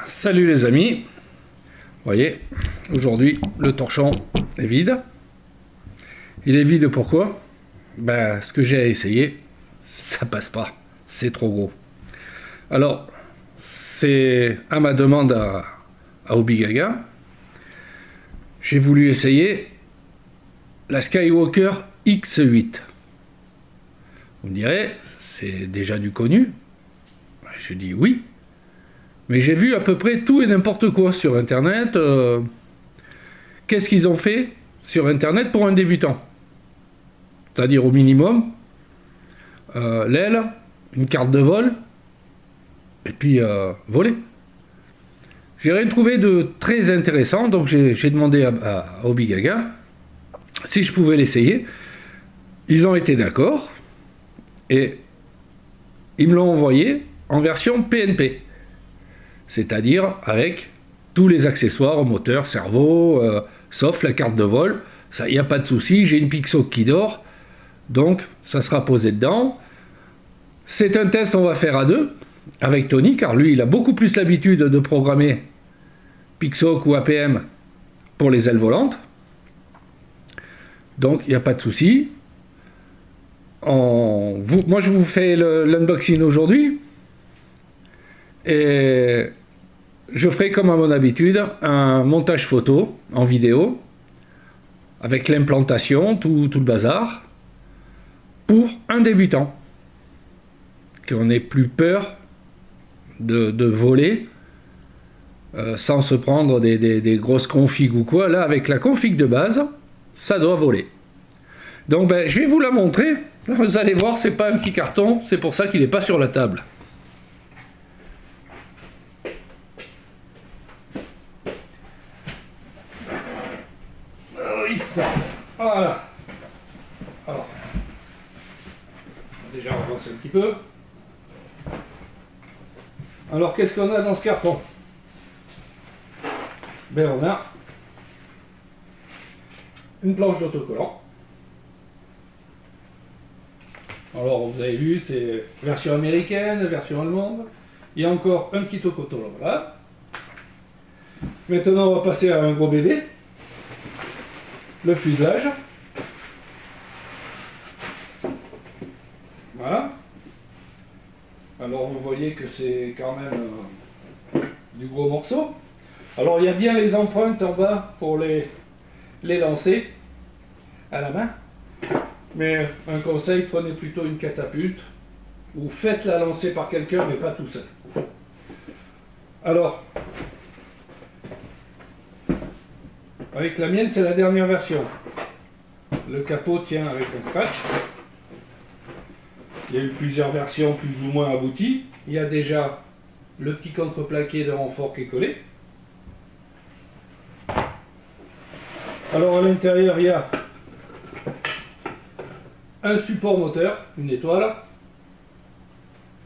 Salut les amis, vous voyez, aujourd'hui le torchon est vide. Il est vide pourquoi? Ben, ce que j'ai à essayer, ça passe pas, c'est trop gros. Alors, c'est à ma demande à Obigaga, j'ai voulu essayer la Skywalker X8. Vous me direz, c'est déjà du connu. Je dis oui. Mais j'ai vu à peu près tout et n'importe quoi sur Internet. Qu'est-ce qu'ils ont fait sur Internet pour un débutant? C'est-à-dire au minimum, l'aile, une carte de vol, et puis voler. J'ai rien trouvé de très intéressant, donc j'ai demandé à Obigaga si je pouvais l'essayer. Ils ont été d'accord, et ils me l'ont envoyé en version PNP. C'est-à-dire avec tous les accessoires, moteur, cerveau, sauf la carte de vol. Ça, il n'y a pas de souci, j'ai une Pixo qui dort, donc ça sera posé dedans. C'est un test, on va faire à deux, avec Tony, car lui, il a beaucoup plus l'habitude de programmer Pixo ou APM pour les ailes volantes. Donc, il n'y a pas de souci. Moi, je vous fais l'unboxing aujourd'hui. Et je ferai comme à mon habitude un montage photo en vidéo avec l'implantation, tout le bazar pour un débutant, qu'on n'ait plus peur de voler sans se prendre des grosses configs ou quoi. Là, avec la config de base, ça doit voler. Donc ben, je vais vous la montrer. Là, vous allez voir, c'est pas un petit carton, c'est pour ça qu'il n'est pas sur la table. Voilà. Alors, déjà on avance un petit peu. Alors qu'est-ce qu'on a dans ce carton? Ben on a une planche d'autocollant. Alors vous avez vu, c'est version américaine, version allemande. Il y a encore un petit autocollant là. Maintenant on va passer à un gros bébé. Le fuselage. Voilà. Alors vous voyez que c'est quand même du gros morceau. Alors il y a bien les empreintes en bas pour les lancer à la main. Mais un conseil, prenez plutôt une catapulte ou faites-la lancer par quelqu'un mais pas tout seul. Alors, avec la mienne, c'est la dernière version. Le capot tient avec un scratch. Il y a eu plusieurs versions plus ou moins abouties. Il y a déjà le petit contreplaqué de renfort qui est collé. Alors à l'intérieur, il y a un support moteur, une étoile,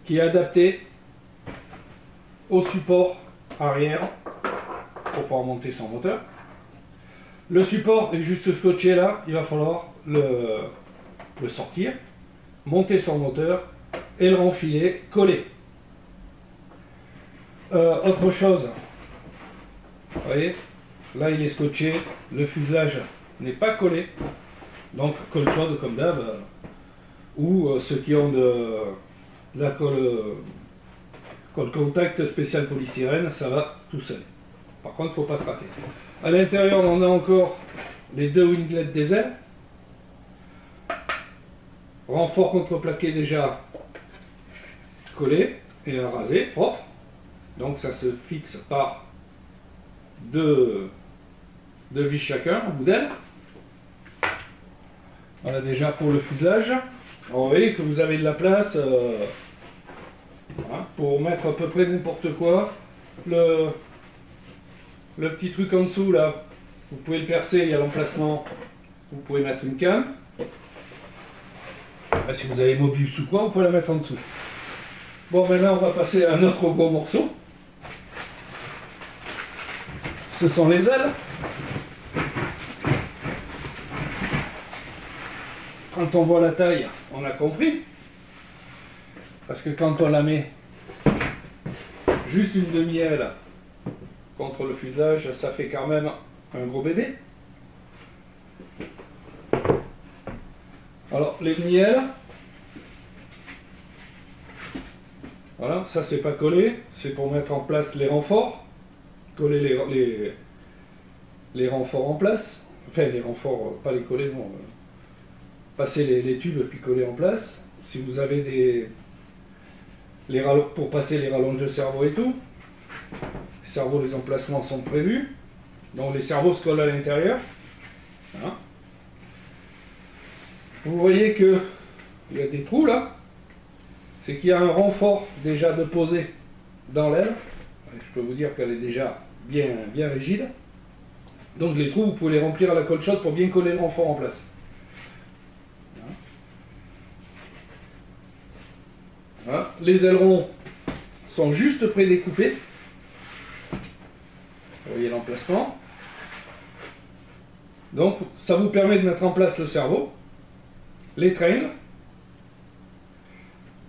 qui est adapté au support arrière pour pouvoir monter son moteur. Le support est juste scotché là, il va falloir le sortir, monter son moteur et le renfiler, coller. Autre chose, vous voyez, là il est scotché, le fuselage n'est pas collé, donc colle chaude comme d'hab, ou ceux qui ont de la colle contact spécial polystyrène, ça va tout seul. Par contre, il ne faut pas se rater. À l'intérieur, on a encore les deux winglets des ailes. Renfort contreplaqué déjà collé et rasé, propre. Donc ça se fixe par deux vis chacun au bout d'aile. Voilà déjà pour le fuselage. Alors, vous voyez que vous avez de la place voilà, pour mettre à peu près n'importe quoi. Le petit truc en dessous là, vous pouvez le percer, il y a l'emplacement, vous pouvez mettre une canne. Là, si vous avez Mobius ou quoi, vous pouvez la mettre en dessous. Bon, maintenant on va passer à un autre gros morceau. Ce sont les ailes. Quand on voit la taille, on a compris. Parce que quand on la met juste une demi-aile contre le fuselage, ça fait quand même un gros bébé. Alors, les demi-ailes, voilà, ça c'est pas collé, c'est pour mettre en place les renforts, coller les renforts en place, enfin les renforts, pas les coller, non, passer les tubes puis coller en place. Si vous avez pour passer les rallonges de cerveau et tout, les cerveaux, les emplacements sont prévus, donc les cerveaux se collent à l'intérieur. Voilà. Vous voyez que il y a des trous là, c'est qu'il y a un renfort déjà de poser dans l'aile. Je peux vous dire qu'elle est déjà bien rigide. Donc les trous, vous pouvez les remplir à la colle chaude pour bien coller le renfort en place. Voilà. Les ailerons sont juste prédécoupés. Vous voyez l'emplacement. Donc ça vous permet de mettre en place le cerveau, les trains,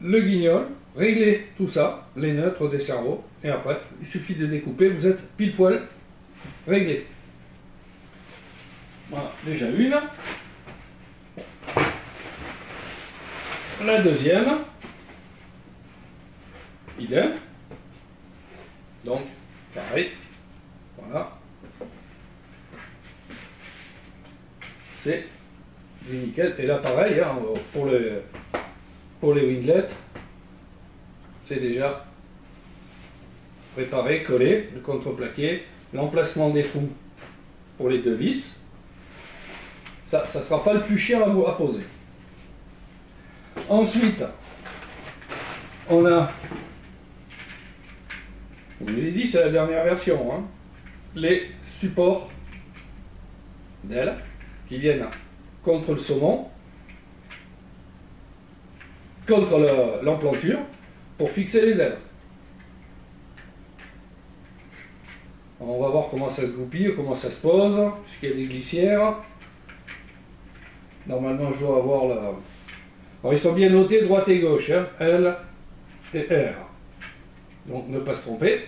le guignol, régler tout ça, les neutres des cerveaux, et après il suffit de découper, vous êtes pile poil réglé. Voilà, déjà une. La deuxième, idem. Donc, pareil. Voilà. C'est du nickel. Et là, pareil, hein, pour les winglets, c'est déjà préparé, collé, le contreplaqué, l'emplacement des trous pour les deux vis. Ça ne sera pas le plus cher à poser. Ensuite, on a, je vous l'ai dit, c'est la dernière version, hein, les supports d'ailes qui viennent contre le saumon, contre l'emplanture, pour fixer les ailes. On va voir comment ça se goupille, comment ça se pose, puisqu'il y a des glissières. Normalement, je dois avoir la... Alors, ils sont bien notés droite et gauche, hein, L et R. Donc, ne pas se tromper.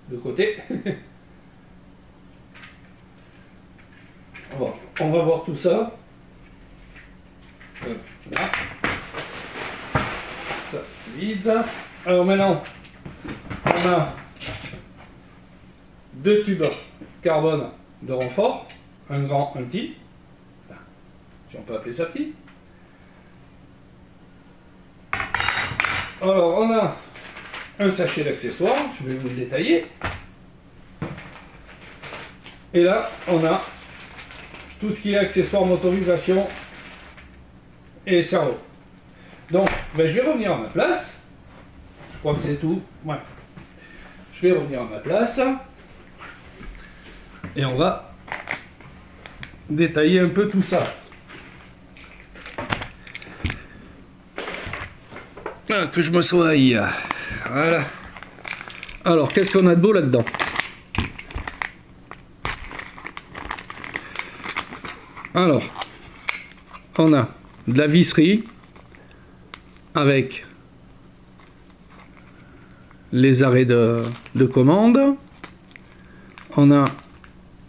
De côté. Bon, on va voir tout ça. Là. Ça, c'est vide. Alors maintenant, on a deux tubes carbone de renfort, un grand, un petit. Enfin, si on peut appeler ça petit. Alors, on a un sachet d'accessoires, je vais vous le détailler. Et là, on a tout ce qui est accessoires, motorisation et cerveau. Donc, ben, je vais revenir à ma place. Je crois que c'est tout. Ouais. Je vais revenir à ma place. Et on va détailler un peu tout ça. Ah, que je me sois. Voilà. Alors, qu'est-ce qu'on a de beau là-dedans? Alors, on a de la visserie avec les arrêts de commande. On a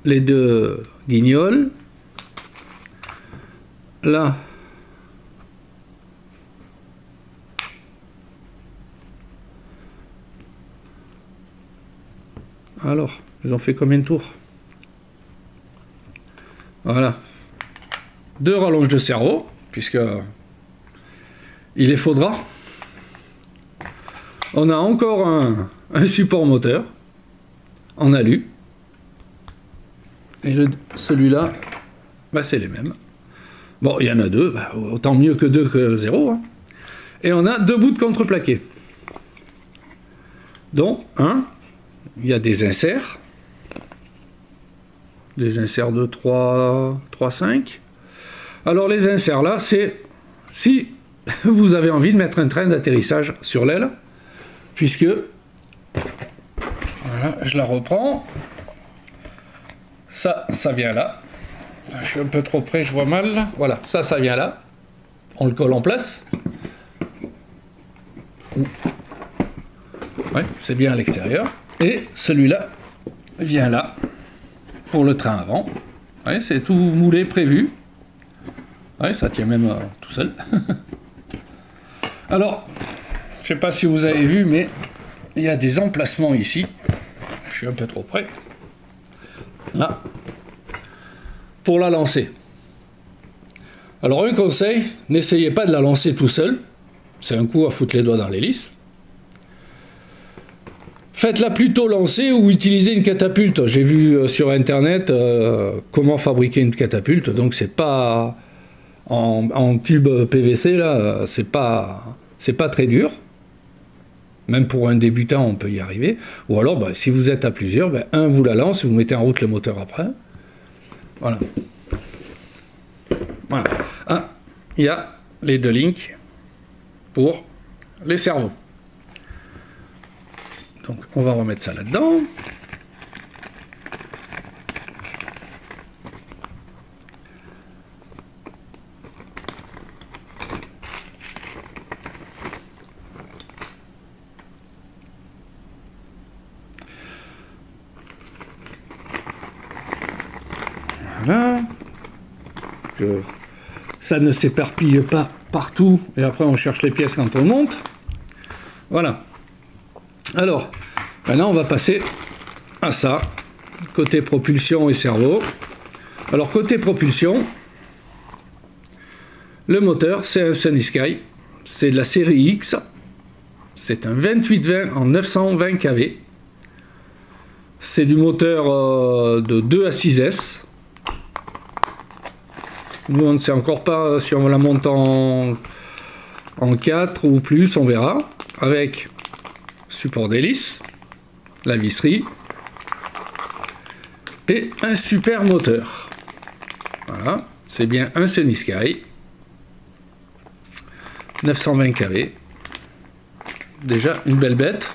les deux guignols. Là, alors, ils ont fait combien de tours? Voilà. Deux rallonges de cerveau, puisque il les faudra. On a encore un support moteur en alu. Et celui-là, bah, c'est les mêmes. Bon, il y en a deux, bah, autant mieux que deux que zéro. Hein. Et on a deux bouts de contreplaqué. Donc, il y a des inserts. Des inserts de 3,5. Alors les inserts là, c'est si vous avez envie de mettre un train d'atterrissage sur l'aile, puisque, voilà, je la reprends, ça vient là, je suis un peu trop près, je vois mal, voilà, ça vient là, on le colle en place, Ouais, c'est bien à l'extérieur. Et celui-là vient là pour le train avant. Ouais, c'est tout moulé, prévu. Ouais, ça tient même tout seul. Alors, je sais pas si vous avez vu, mais il y a des emplacements ici. Je suis un peu trop près. Là. Pour la lancer. Alors, un conseil, n'essayez pas de la lancer tout seul. C'est un coup à foutre les doigts dans l'hélice. Faites-la plutôt lancer ou utilisez une catapulte. J'ai vu sur internet comment fabriquer une catapulte. Donc c'est pas en tube PVC là, c'est pas très dur. Même pour un débutant, on peut y arriver. Ou alors, bah, si vous êtes à plusieurs, bah, un vous la lance, vous mettez en route le moteur après. Voilà. Voilà. Ah, il y a les deux links pour les cerveaux. Donc on va remettre ça là-dedans. Voilà. Que ça ne s'éparpille pas partout et après on cherche les pièces quand on monte. Voilà. Alors, maintenant on va passer à ça, côté propulsion et cerveau. Alors côté propulsion, le moteur c'est un Sunny Sky, c'est de la série X, c'est un 2820 en 920 kV, c'est du moteur de 2 à 6S. Nous on ne sait encore pas si on la monte en 4 ou plus, on verra, avec support d'hélice, la visserie et un super moteur. Voilà, c'est bien un Sunny Sky 920 kV, déjà une belle bête.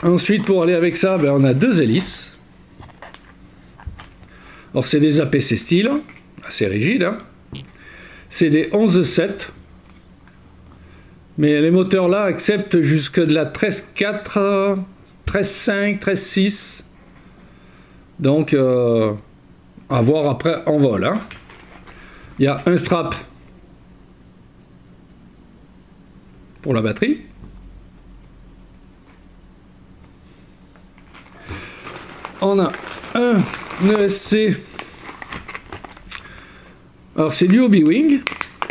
Ensuite, pour aller avec ça, ben, on a deux hélices. Alors c'est des APC style, assez rigides, hein. C'est des 11.7, mais les moteurs là acceptent jusque de la 13.4, 13.5, 13.6, donc à voir après en vol, hein. Il y a un strap pour la batterie, on a un ESC. Alors c'est du Hobby-Wing,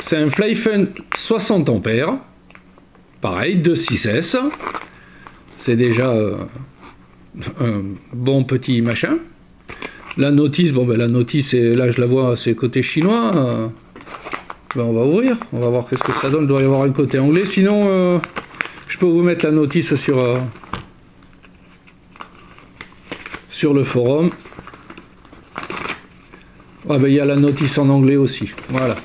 c'est un Flyfun 60 ampères, pareil, 2.6S, c'est déjà un bon petit machin. La notice, bon ben la notice, là je la vois, c'est côté chinois, ben on va ouvrir, on va voir qu'est-ce que ça donne, il doit y avoir un côté anglais, sinon je peux vous mettre la notice sur le forum. Ah ben, il y a la notice en anglais aussi, voilà,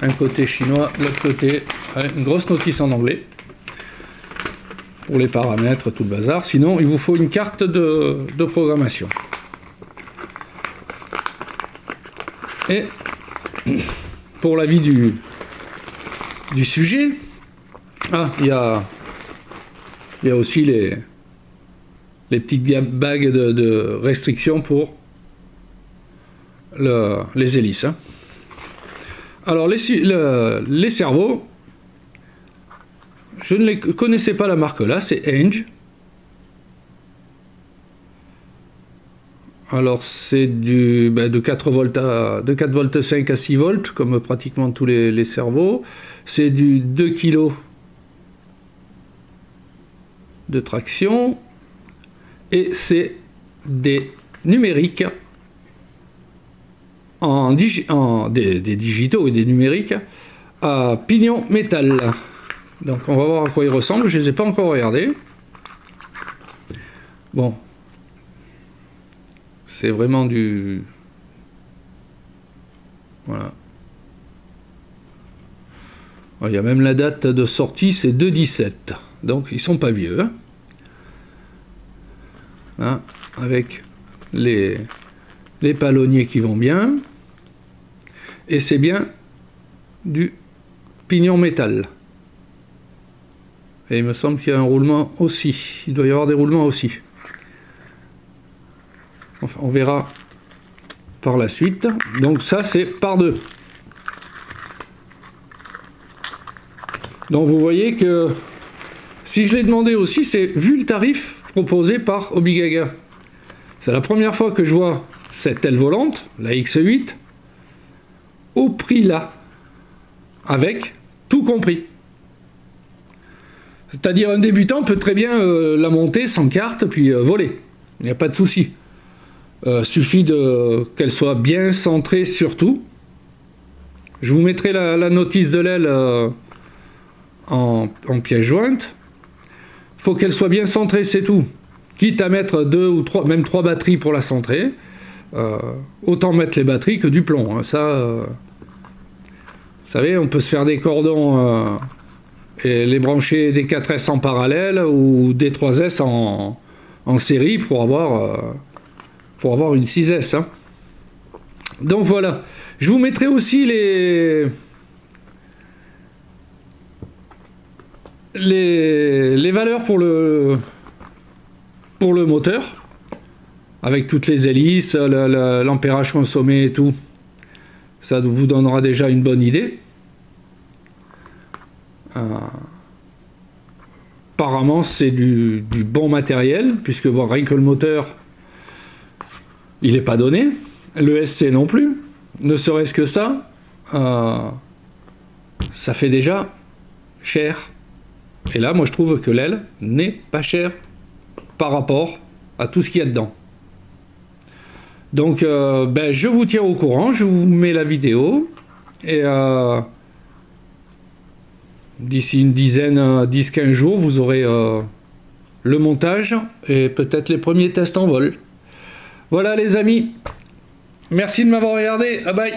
un côté chinois, l'autre côté, une grosse notice en anglais, pour les paramètres, tout le bazar, sinon il vous faut une carte de programmation. Et pour l'avis du sujet, il y a aussi les petites bagues de restriction pour les hélices, hein. Alors les cerveaux, je ne les connaissais pas la marque là, c'est Henge. Alors c'est de 4 volts de 4 volts 5 à 6 volts comme pratiquement tous les cerveaux. C'est du 2 kg de traction et c'est des numériques des digitaux et des numériques à pignon métal. Donc on va voir à quoi ils ressemblent, je les ai pas encore regardés. Bon, c'est vraiment du... Voilà. Il y a même la date de sortie, c'est 2/17. Donc ils sont pas vieux, hein. Hein, avec les palonniers qui vont bien. Et c'est bien du pignon métal. Et il me semble qu'il y a un roulement aussi. Il doit y avoir des roulements aussi. Enfin, on verra par la suite. Donc ça, c'est par deux. Donc vous voyez que si je l'ai demandé aussi, c'est vu le tarif proposé par Obigaga. C'est la première fois que je vois cette aile volante, la X8, au prix là, avec tout compris. C'est-à-dire un débutant peut très bien la monter sans carte, puis voler. Il n'y a pas de souci. Suffit qu'elle soit bien centrée sur tout. Je vous mettrai la notice de l'aile en pièce jointe. Il faut qu'elle soit bien centrée, c'est tout. Quitte à mettre 2 ou 3, même 3 batteries pour la centrer, autant mettre les batteries que du plomb. Hein. Ça, vous savez, on peut se faire des cordons et les brancher des 4S en parallèle ou des 3S en série pour avoir une 6S. Hein. Donc voilà. Je vous mettrai aussi les valeurs pour le moteur, avec toutes les hélices, l'ampérage consommé et tout. Ça vous donnera déjà une bonne idée. Apparemment c'est du bon matériel, puisque bon, rien que le moteur il n'est pas donné, le SC non plus, ne serait-ce que ça, ça fait déjà cher. Et là moi je trouve que l'aile n'est pas chère par rapport à tout ce qu'il y a dedans. Donc ben, je vous tiens au courant, je vous mets la vidéo, et d'ici une dizaine, 10-15 jours, vous aurez le montage et peut-être les premiers tests en vol. Voilà les amis, merci de m'avoir regardé, bye bye.